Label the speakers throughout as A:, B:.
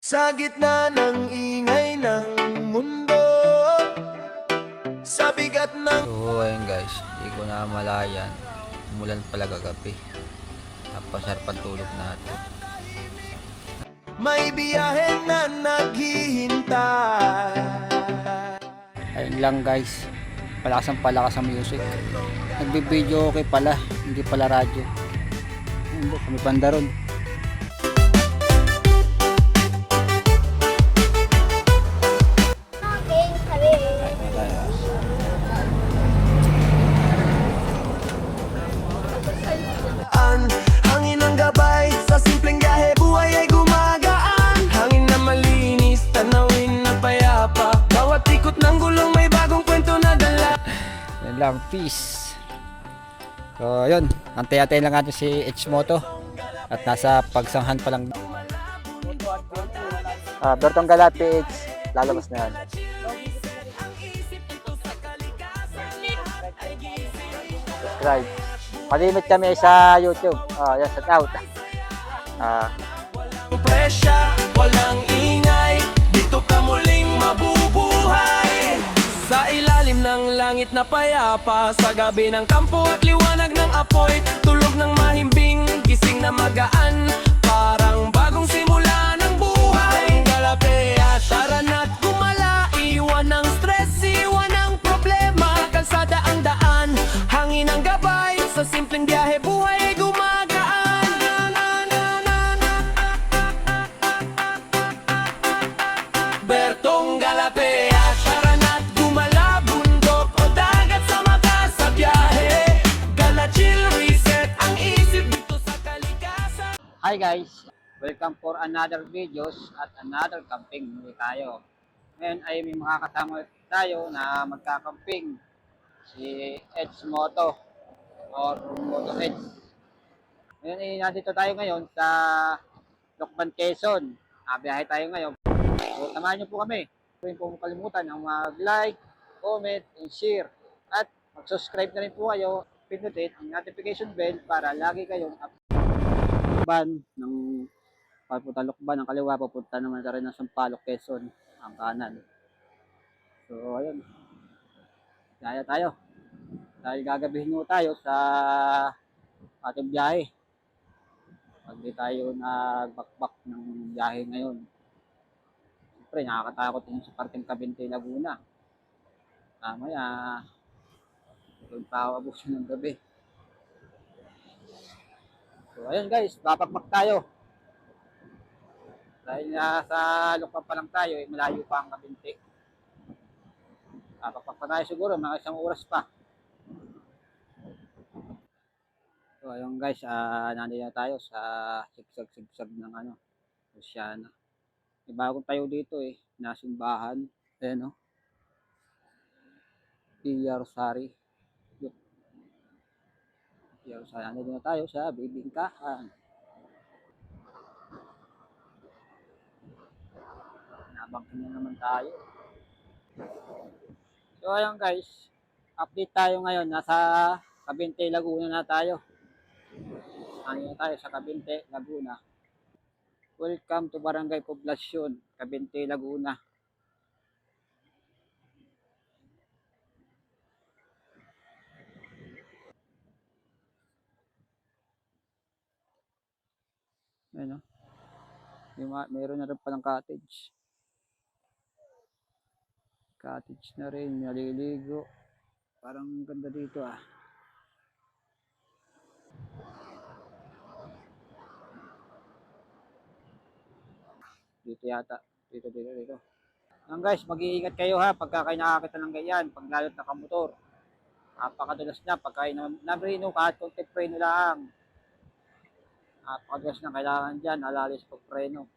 A: Sa gitna ng ingay ng mundo, sa bigat ng
B: So ayun guys, hindi ko na malayan. Umulan pala kagabi. Napasarap tulog natin.
A: may biyahe na naghihintay.
B: Ayun lang guys, palakas ang music. Nagbi-video okay pala, hindi pala radyo. Hindi kami banda ron.
C: Okay, sabi.
B: Ayun na tayo.
A: Hangin ng gabay, sa simpleng biyahe buhay ay gumagaan. Hangin na malinis, tanawin na payapa. Bawat ikot ng gulong may bagong kwento na dala.
B: Yan lang, peace. So yun, antay-antay lang natin si H-Moto. At nasa pagsanghan pa lang. Bertong Galati H, lalabas na yan. Subscribe. Malimit kami sa YouTube. Yan, shout out.
A: Presya, walang ingay, dito ka muling mabubuhay. Sa ilalim ng langit na payapa, sa gabi ng kampo at liwanag ng apoy, tulog ng mahimbing, gising na magaan, parang bagong simula ng buhay. Galapea, tara na't gumala, iwan ng stress, iwan ng problema, kalsada ang daan, hangin ang gabay, sa simpleng biyahe buhay ay gumagaan. Bertong Galapea, tara na't gumala, bundok o dagat, sama ka sa biyahe. Gala chill, reset ang isip dito sa kalikasan.
B: Hi guys, welcome for another videos at another camping muli tayo. Ngayon ay may makakasama tayo na magkakamping, si Ed's Moto or Moto Ed's. Ngayon ay nandito tayo ngayon sa Lokban, Quezon. Biyahe tayo ngayon. So samahan niyo po kami. Huwag po kalimutan ang mag-like, comment, and share. At mag-subscribe na rin po kayo. Pindutin ang notification bell para lagi kayong Lokban ng papunta Lokban ng kaliwa, papunta naman sa rin ng Sampaloc, Quezon ang kanan. So ayun, kaya tayo dahil gagabihin mo tayo sa ating biyahe pag di tayo nagbakbak ng biyahe ngayon. Siyempre nakakatakot yung sa parting Cabinte, Laguna. Mamaya doon pa ako abos ng gabi. So ayun guys, babakbak tayo. Dahil nasa Lokban pa lang tayo, malayo pa ang Cabinte. Babakbak pa tayo siguro, mga isang oras pa. So ayun guys, nandito na tayo sa sigsag-sigsag ng Luciana. May bagong tayo dito na simbahan. Ayan Villa Rosari. Villa Rosari. Nandito na tayo sa Bibingkahan. Nabangkin na naman tayo. So ayun guys, update tayo ngayon. Nasa Cabinte, Laguna na tayo. Nandito na tayo sa Cabinte, Laguna. Welcome to Barangay Poblacion, Cabinte, Laguna. Ayan meron na rin palang cottage. Cottage na rin, naliligo. Parang ganda dito Dito yata. Dito. Guys, mag-iingat kayo pagka kayo nakakita ng ganyan, pag lalo't nakamotor. Napakadulas na, pagka nabrino kahit konti preno lang. Napakadulas na, kailangan dyan, alalis pag preno.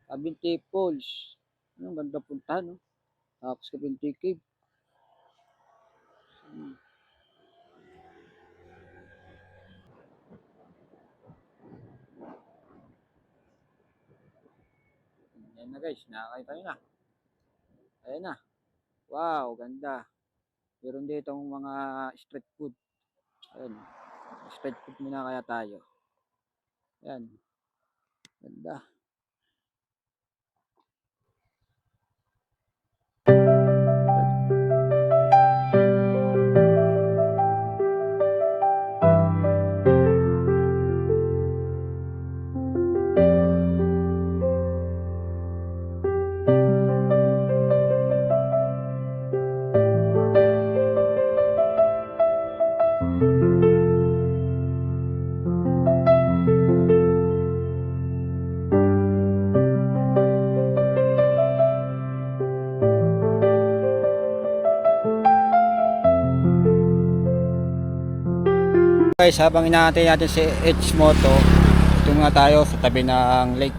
B: Cabinte Falls. Ganda puntahan, no? Tapos Cabinte Cave. Ayan na guys, nakakita nyo na. Ayan na. Wow, ganda. Meron dito mga street food. Ayan. Street food muna kaya tayo. Ayan. Ganda. Guys, habang inaantay natin si H Moto, ito nga tayo sa tabi ng lake.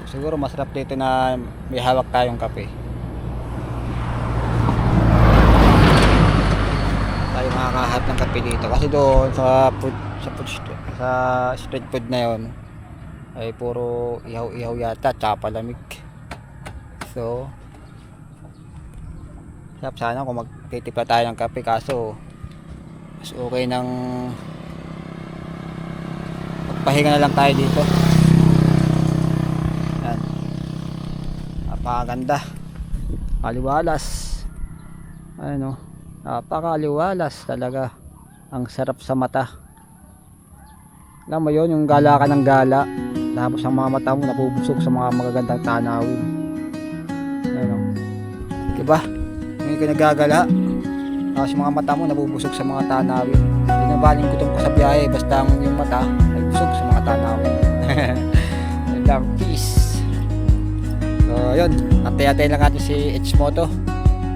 B: Siguro masarap dito na may hawak tayong kape. Tayo makakahat ng kape dito kasi doon sa street food na yon ay puro ihaw-ihaw yata, tsaka palamig. So sana kung magtitipla tayo ng kape, kaso mas okay nang magpahinga na lang tayo dito. Yan, napakaganda, kaliwalas, ano, napakaliwalas talaga, ang sarap sa mata. Alam mo yun, yung gala ka ng gala tapos ang mga mata mo napubusog sa mga magagandang tanawin. Ano, diba? Ngayon ka nagagala tapos yung mga mata mo nabubusog sa mga tanawin. Hindi na baling gutom ko sa biyahe, basta yung mata ay busog sa mga tanawin. Lang, peace. So yun, antay-antay lang natin si H Moto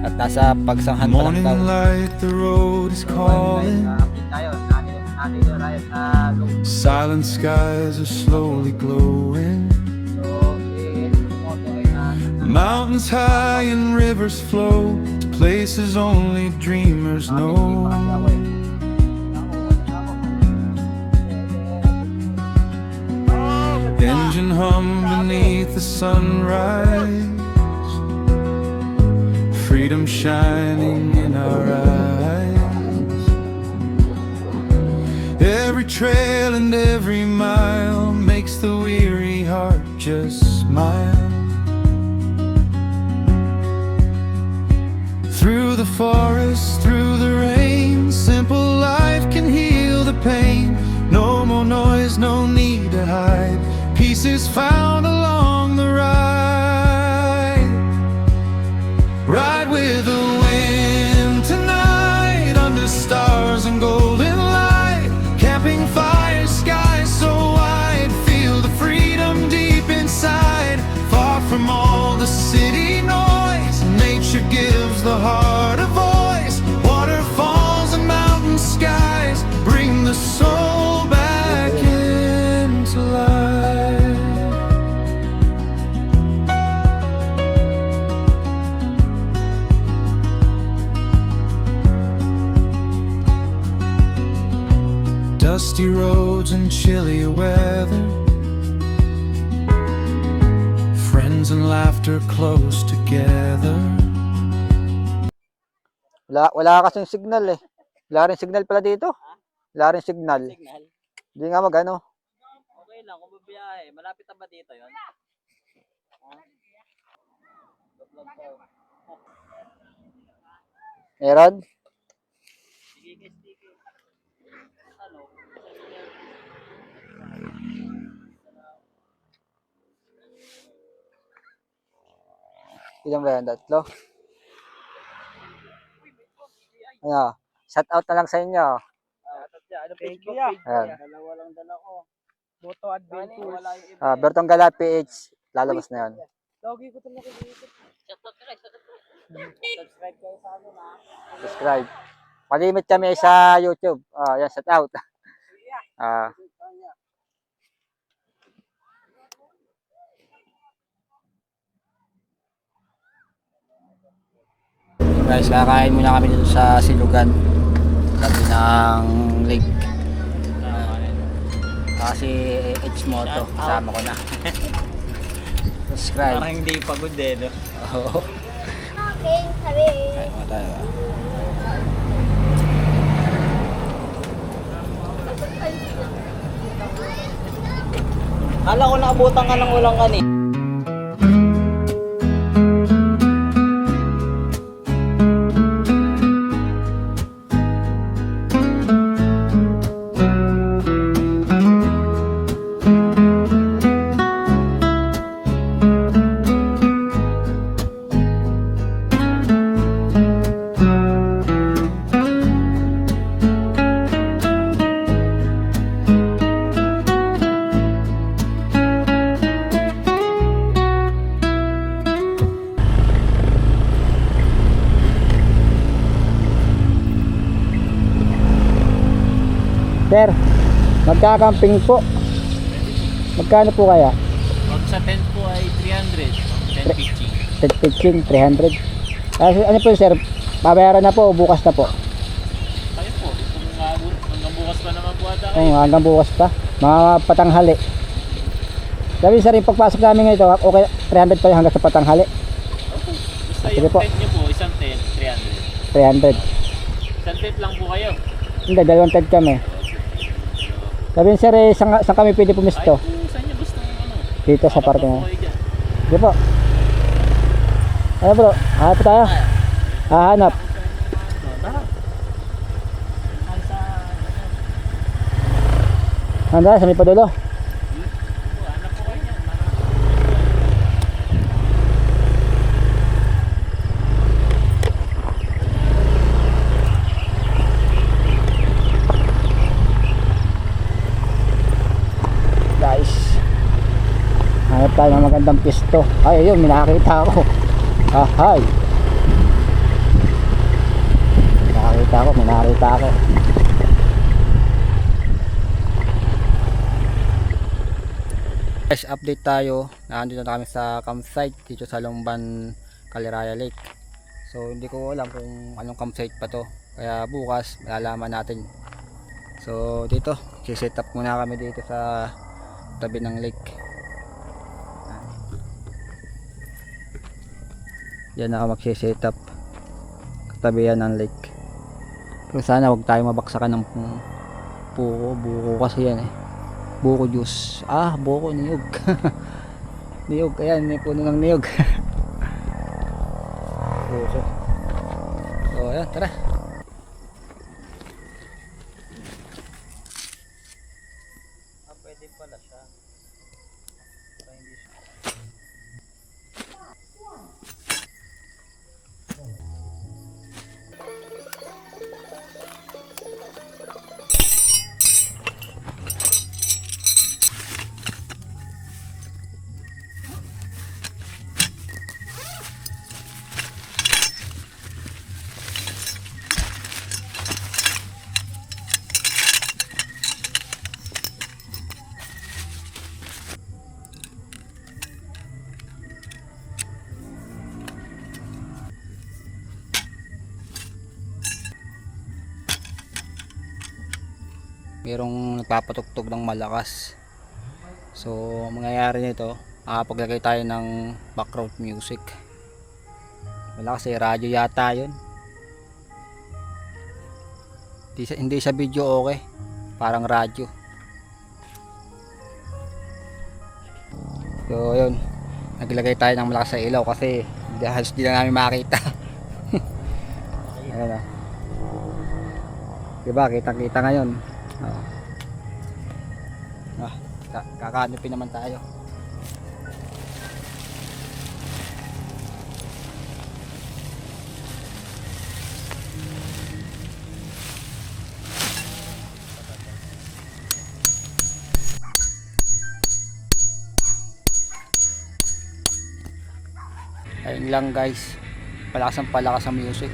B: at nasa pagsanghan pa lang daw.
C: Morning light, the road is calling. Silent skies are slowly glowing. Mountains high and rivers flow to places only dreamers know. Engine hum beneath the sunrise, freedom shining in our eyes. Every trail and every mile makes the weary heart just smile. Through the forest, through the rain, simple life can heal the pain. No more noise, no need to hide. Peace is found along the ride. Ride with the wind tonight, under stars and golden light. Camping fire, skies so wide. Feel the freedom deep inside. Far from all the city noise, nature gives the heart a voice. Waterfalls and mountain skies bring the soul back into life. Dusty roads and chilly weather, friends and laughter close together.
B: Wala kasing signal eh. Wala rin signal pala dito. Wala rin signal. Hindi nga magano.
D: Okay lang, kung bibiyahe. Malapit na ba dito yun?
B: Meron?
D: Sige. Ano?
B: Ilan ba yan? Tatlo? Ano? Shout out na lang sa inyo.
D: Thank you.
B: Ayan.
D: Dalawa lang dala ko. Boto Adventure. Wala yung iba.
B: Bertong Gala PH. Lalabas na yun.
D: Logi ko talaga dito. Subscribe kayo sa amin ha.
B: Subscribe. Palimit kami sa YouTube. Yan, shout out. Guys, kakain muna kami dito sa Silugan. Sabi ng lake. Kasi H Moto, kasama ko na. Subscribe.
D: Parang hindi pagod eh, no?
B: Oo.
E: Okay, sabi.
B: Kain mo tayo.
D: Kala ko naabutan ka ng ulang kani.
F: Sir, magkakamping po. Magkano po kaya?
G: Pag sa tent po ay 300, tent pitching.
F: Tent pitching, 300. Ano po sir, babayaran na po o bukas na po?
G: Kayo po, kung hanggang bukas pa naman po ata kayo.
F: Oo, hanggang bukas pa. Mga patanghali. Sabi sir, yung pagpasok namin ngayon, okay, 300 pa yung hanggang sa patanghali.
G: Basta
F: Sige
G: yung
F: po.
G: tent nyo po, isang tent, 300.
F: 300.
G: Isang tent lang po kayo.
F: Hindi, dalawang tent kami. Sabi sir, saan kami pwede pumisto?
G: Ay kung saan nyo gusto ano.
F: Dito sa parte
G: na.
F: na. Sige po. Ano bro? Hanap tayo? Hahanap. Handa, sa may padulo. Guys, hanap tayo ng magandang pisto. Ay, ayun, may nakakita ako. Ahay, may nakakita ako. Guys, update tayo. Nandito na kami sa campsite dito sa Longban, Caliraya Lake. So hindi ko alam kung anong campsite pa to, kaya bukas malalaman natin. So dito, si-set up muna kami dito sa tabi ng lake. Yan ako magsi-set up katabi yan ng lake. Pero sana wag tayo mabaksakan ng buko kasi yan eh. Buko juice. Buko niyog. Niyog, ayan, may puno ng niyog. Buko. So ayan, tara.
D: Pwede pala siya.
F: Merong nagpapatugtog ng malakas. So mangyayari nito, paglagay tayo ng background music. Malakas eh, radyo yata yun. Hindi sa video, okay, parang radyo. So yun, naglagay tayo ng malakas sa ilaw kasi halos di na namin makita. Ayan, diba, kitang kita ngayon. Kakahanapin naman tayo. Ayun lang guys, palakas ang music.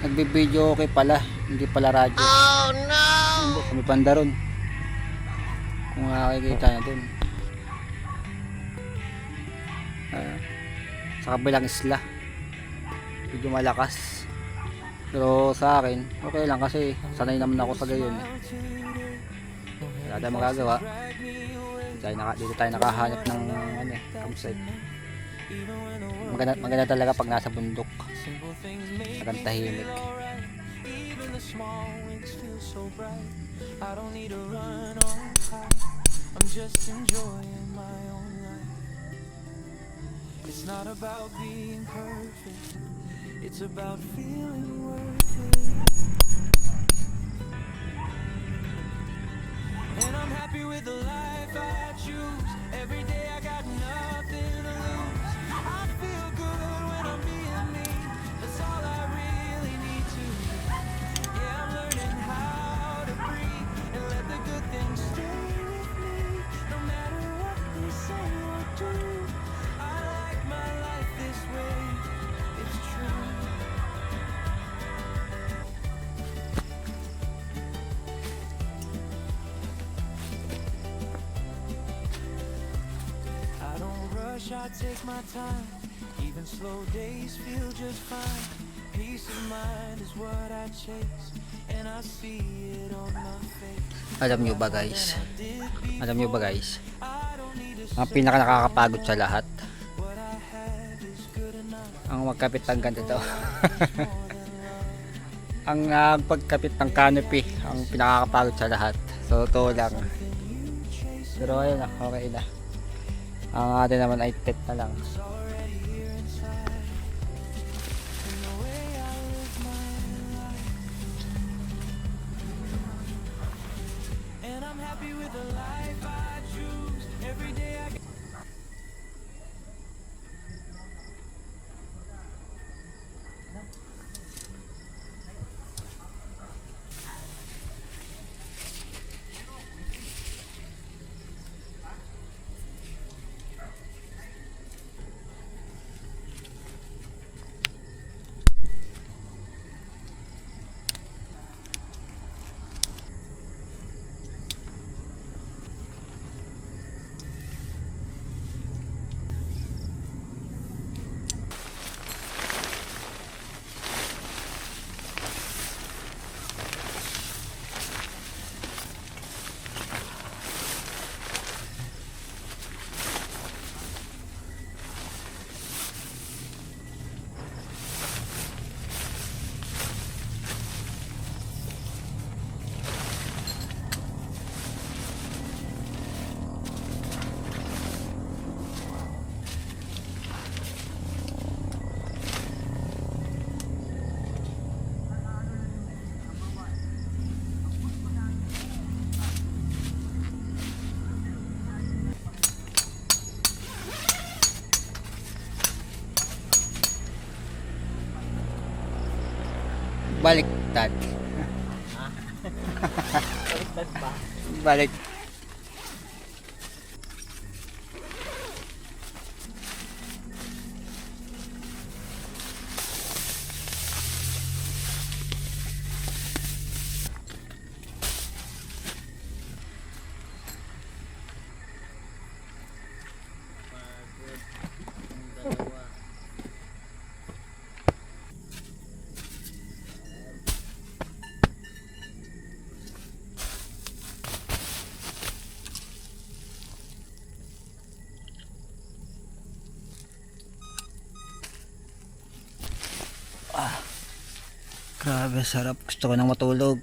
F: Nagbe-video okay pala, hindi pala radyo. Oh no! Hindi, kami panda ron. Kung makikita na dun, sa kabilang isla medyo malakas, pero sa akin okay lang kasi sanay naman ako sa gayon eh. Wala tayong magagawa, dito tayo nakahanap ng campsite. Maganda talaga pag nasa bundok, magandang tahimik.
C: I'm just enjoying my own life. It's not about being perfect, it's about feeling worth it. And I'm happy with the life I choose. Every day I got nothing to lose. I feel good when I'm being me. That's all I really need to do. Yeah, I'm learning how to breathe and let the good things stay with me. No matter what they say or do, I like my life this way. It's true. I don't rush, I take my time. Even slow days feel just fine. Peace of mind is what I chase, and I see it on my face.
F: Alam nyo ba guys? Alam nyo ba guys? Ang pinaka nakakapagod sa lahat. Ang magkapit ng ganito. Ang pagkapit ng canopy ang pinakakapagod sa lahat. So to lang. Pero ayun na, okay na. Ang atin naman ay tet na lang.
C: And I'm happy with the life I choose. Every day I get
F: Baliktad.
D: Baliktad ba?
F: Balik. Grabe, sarap. Gusto ko nang matulog.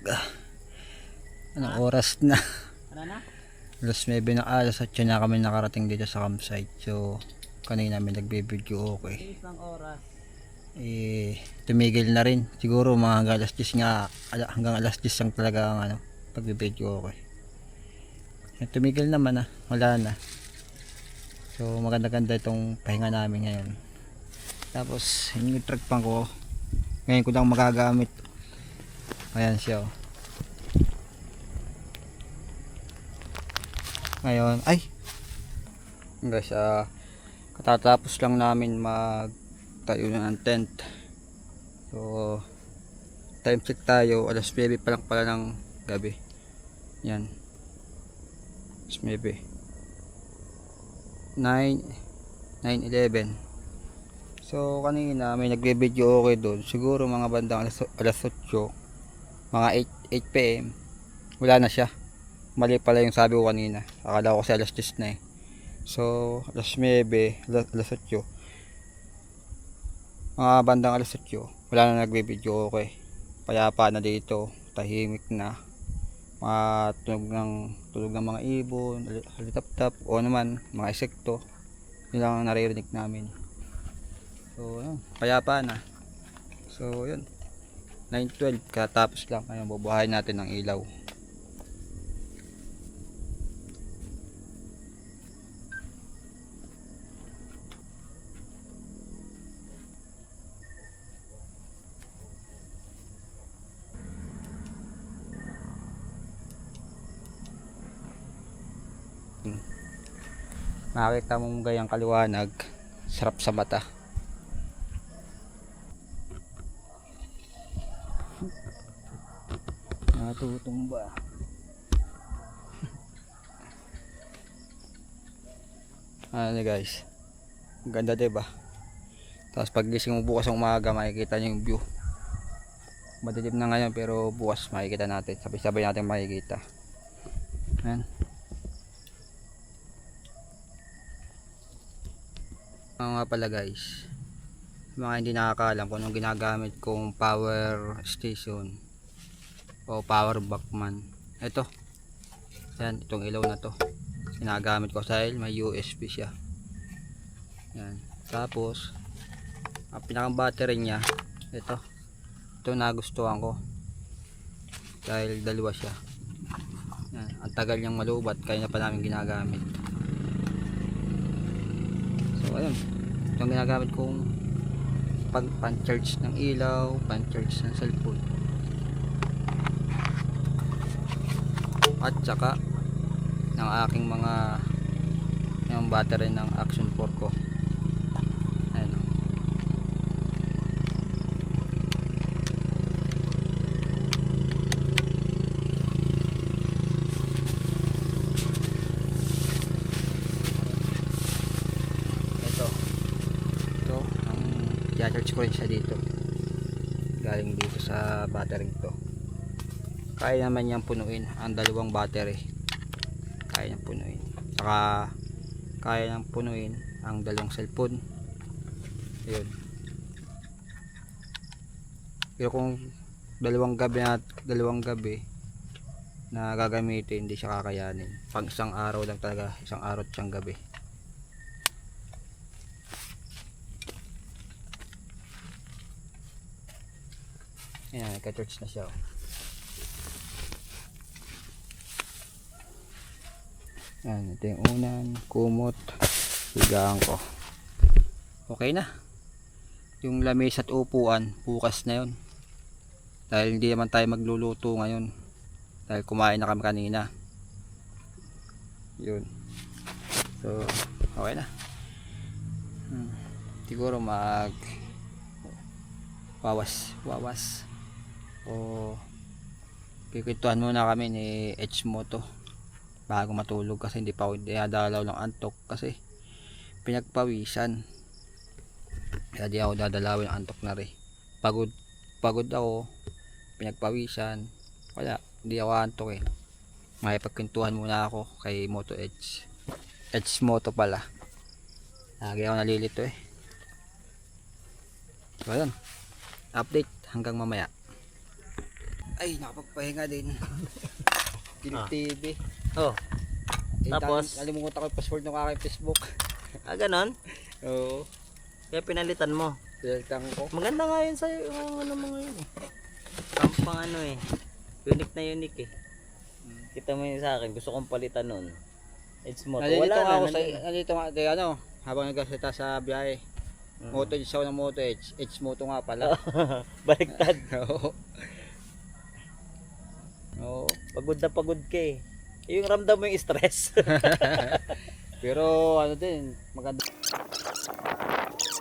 F: Anong oras na?
D: Ano na?
F: Alas 9 na, alas 8 na kami nakarating dito sa campsite. So, kanina may nagbe-video okay.
D: Isang oras.
F: Tumigil na rin. Siguro mga hanggang alas 10 nga, hanggang alas 10 lang talaga ang pagbe-video okay. Tumigil naman wala na. So, maganda-ganda itong pahinga namin ngayon. Tapos, yung truck pang ko, ngayon ko lang magagamit. Ayan siya. Ngayon, ay guys, katatapos lang namin magtayo ng tent. So, time check tayo, alas 9 pa lang pala ng gabi. Yan, alas 9, 9:11. So kanina may nagbe-video okay doon. Siguro mga bandang alas 8, mga 8 PM. Wala na siya. Mali pala yung sabi ko kanina. Akala ko kasi alas 10 na eh. So alas 9, alas 8. Mga bandang alas 8, wala na nagbe-video okay. Payapa na dito, tahimik na. tulog ng mga ibon, halitap-tap o naman mga insekto. Yun lang ang naririnig namin. So yun, payapa na. So yun, 9:12 katapos lang. Ngayon bubuhayin natin ng ilaw. Makikita mong gayang kaliwanag, sarap sa mata. Natutumba. Ano guys, ang ganda diba? Tapos pag gising mo bukas ng umaga, makikita nyo yung view. Madilim na ngayon pero bukas makikita natin, sabay-sabay natin makikita. Ayan. Nga pala guys, mga hindi nakakaalam kung anong ginagamit kong power station o power bank man. Ito, yan, itong ilaw na to ginagamit ko dahil may USB siya. Yan. Tapos ang pinakang battery nya, ito nagustuhan ko dahil dalawa siya. Yan. Ang tagal niyang malubat kaya na pa namin ginagamit. So ayun, itong ginagamit kong pan-charge ng ilaw, pan-charge ng cellphone, at saka ng aking mga yung battery ng Action 4 ko. Ayun. Ito ang i-charge ko rin siya dito, galing dito sa battery to. Kaya naman niyang punuin ang dalawang battery, kaya niyang punuin, saka kaya niyang punuin ang dalawang cellphone. Ayun. Pero kung dalawang gabi na gagamitin, hindi siya kakayanin. Pag isang araw lang talaga, isang araw at isang gabi. Ayan, naka-charge na siya. Ayan, ito yung unan, kumot, higaan ko. Okay na. Yung lamesa at upuan, bukas na yun. Dahil hindi naman tayo magluluto ngayon. Dahil kumain na kami kanina. Yun. So, okay na. Siguro wawas o kikwentuhan muna kami ni H Moto bago matulog, kasi hindi pa ako dadalaw ng antok kasi pinagpawisan, kaya di ako dadalawin ng antok na rin. Pagod ako, pinagpawisan, kaya hindi ako antok eh. Makipagkwentuhan muna ako kay Moto H Moto pala, lagi ako nalilito eh. So ayun, update hanggang mamaya. Ay, nakapagpahinga din. TV.
D: Oh. Tapos?
F: Nalimutan ko yung password ng aking Facebook.
D: Ganon?
F: Oo.
D: Kaya pinalitan mo.
F: Pinalitan ko.
D: Maganda nga yun sa'yo, yung ano mga yun eh. Pang ano eh. Unique na unique eh. Kita mo yun sa akin, gusto kong palitan nun. It's Moto.
F: Nalilito
D: Wala
F: nga
D: na.
F: ako nalilito nga, ano, habang nagkasita sa biyahe. Moto H ako ng Moto H. H Moto nga pala.
D: Baliktad.
F: Oo.
D: Oo. Pagod na pagod ka eh. Yung ramdam mo yung stress.
F: Pero ano din, maganda.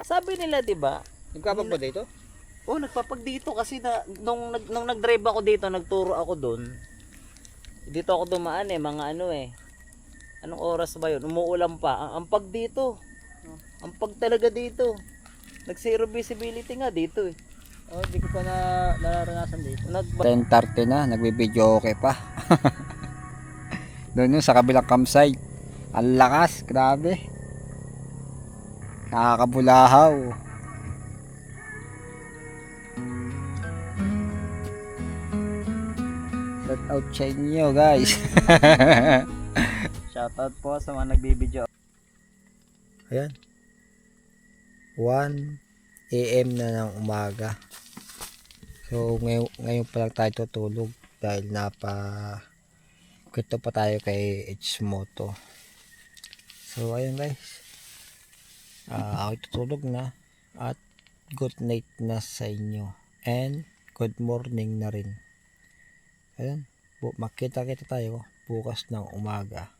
D: Sabi nila 'di ba?
F: Nagkapag ba dito?
D: Oh, nagpapag dito kasi nung nag-drive ako dito, nagturo ako doon. Dito ako dumaan eh, mga ano eh. Anong oras ba 'yun? Umuulan pa. Ang pag dito. Ang pag talaga dito. Nag-zero visibility nga dito eh.
F: Oh, hindi ko pa nararanasan dito. 10:30 na, nagbibideo okay pa. Doon sa kabilang campsite. Ang lakas, grabe. Nakakabulahaw. Shout out sa inyo guys.
D: Shoutout po sa mga nagbibideo.
F: Ayan. 1 AM na ng umaga. So ngayon pa lang tayo tutulog dahil kwento pa tayo kay Edgemoto. So ayun guys. Ako tutulog na at good night na sa inyo and good morning na rin. Ayun, makita-kita tayo bukas ng umaga.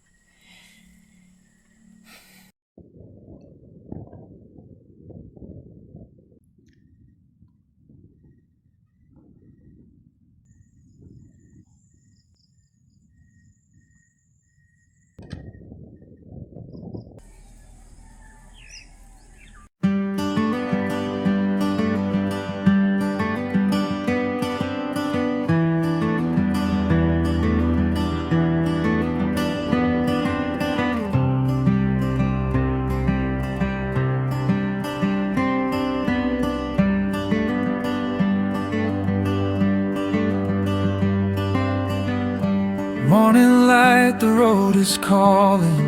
C: Morning light, the road is calling.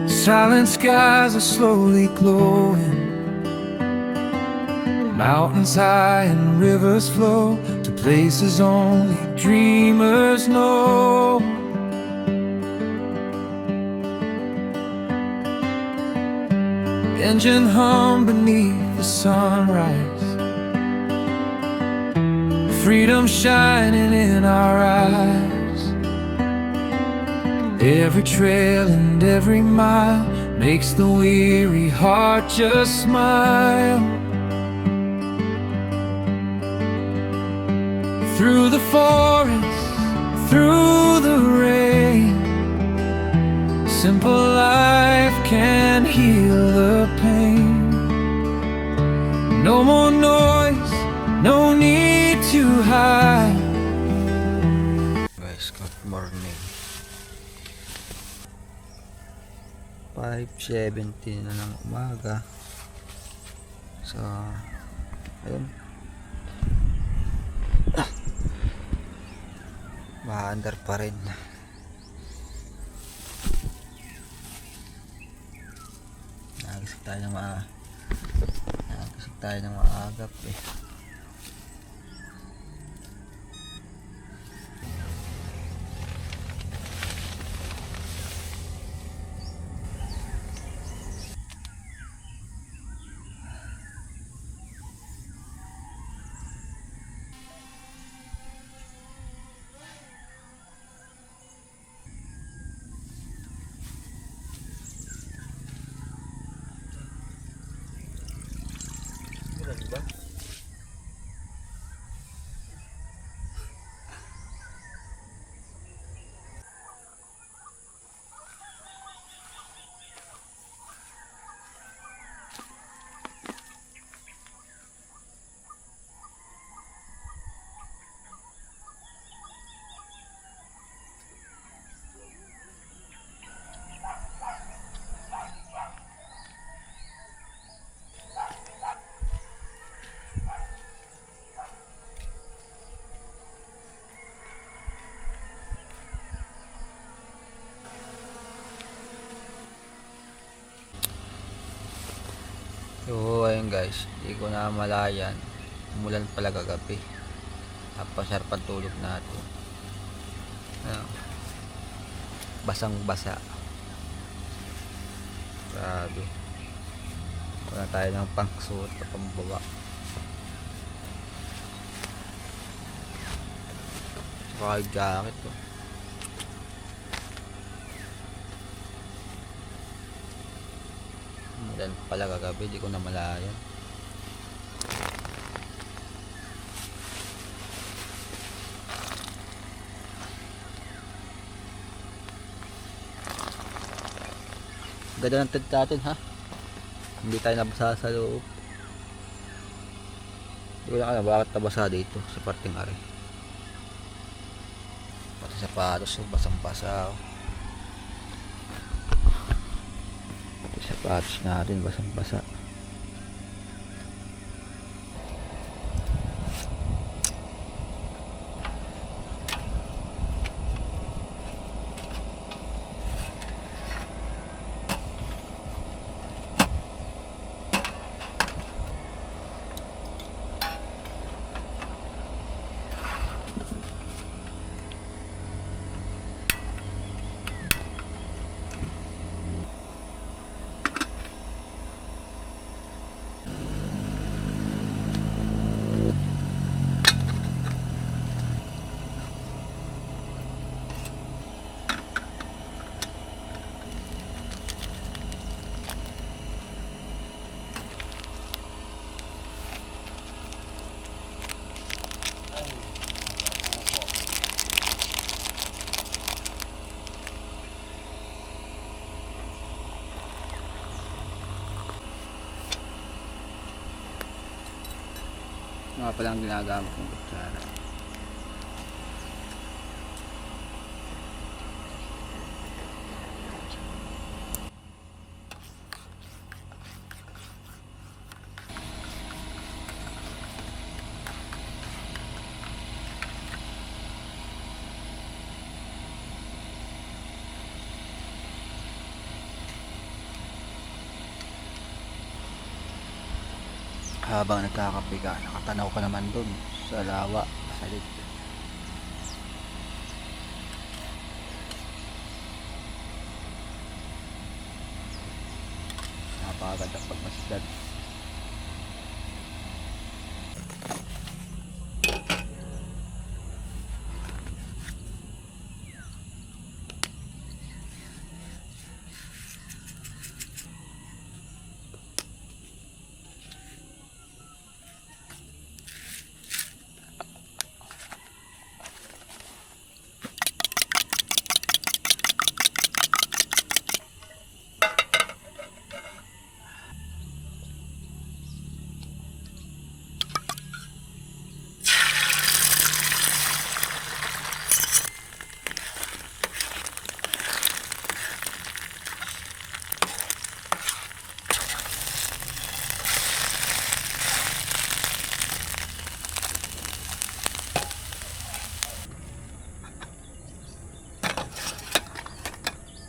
C: Silent skies are slowly glowing. Mountains high and rivers flow to places only dreamers know. Engine hum beneath the sunrise. Freedom shining in our eyes. Every trail and every mile makes the weary heart just smile. Through the forest, through the rain, simple life can heal the pain. No more noise, no need to hide.
F: Guys, good morning. 5:17 na ng umaga. So, ayun. Maandar pa rin. Nagising tayo ng maagap eh. So ayun guys, hindi ko na malayan, umulan pala kagabi. Napasarap ang tulog natin. Basang basa. Grabe. Wala tayo ng pangsuot na pambaba. Saka jacket to. Umulan pala kagabi, di ko na malayan. Ganda ng tent natin ha. Hindi tayo nabasa sa loob. Hindi ko lang alam bakit nabasa dito sa parting ari. Pati sapatos, basang basa. Sapatos natin basang basa. Nga pala ang ginagamit kong kutsara. Habang nagkakape ka, nakatanaw ka naman dun sa lawa, sa lit. Napakaganda pagmasdan.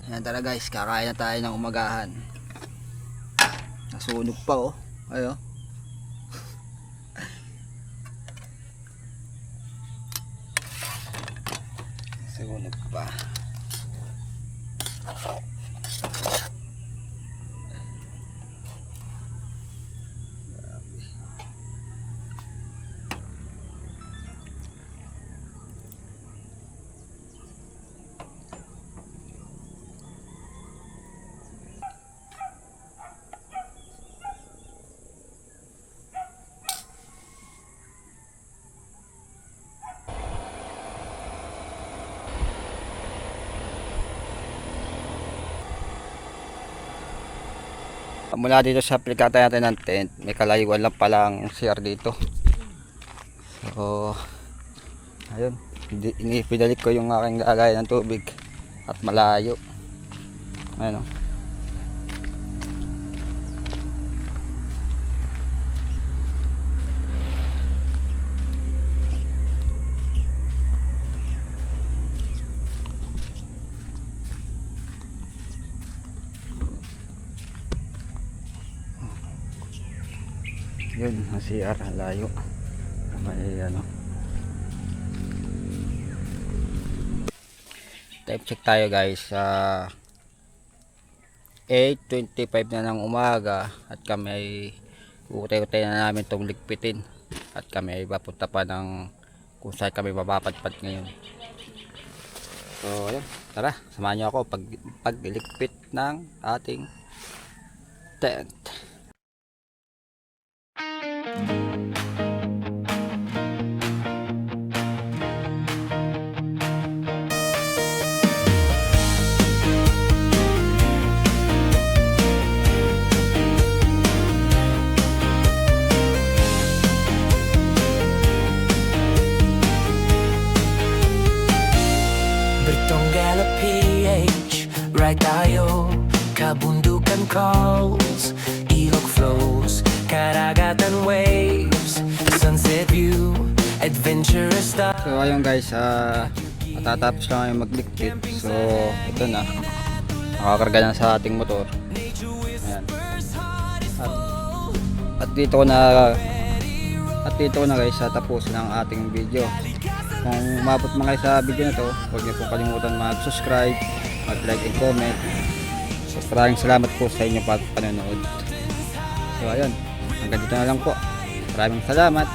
F: Yan tara guys, kakain na tayo ng umagahan. Nasunog pa oh. Ayo. Nasunog pa. Mula dito sa aplikata natin ng tent, may kalayuan lang pala ang CR dito. So, ayun, inipidalit ko yung aking lagay ng tubig at malayo. Ayun o. Yun, ang CR, layo. May ano. Time check tayo guys. 8:25 na ng umaga at kami ay utay-utay na namin itong ligpitin. At kami ay papunta pa ng kung saan kami mapapadpad ngayon. So, ayun. Tara, samahan niyo ako pag-ligpit ng ating tent.
A: Bertonggala PH, right tayo. Kabundukan calls, ilog flows, karagatan waves, sunset view, adventurous style.
F: So ayun guys, matatapos lang kami magligpit. So ito na, nakakarga na sa ating motor. Ayan. At dito ko na guys tapusin ang ating video. Kung umabot mga kayo sa video na to, huwag niyo pong kalimutan mag-subscribe, mag-like and comment. So maraming salamat po sa inyong panonood. So ayun, hanggang dito na lang po. Maraming salamat.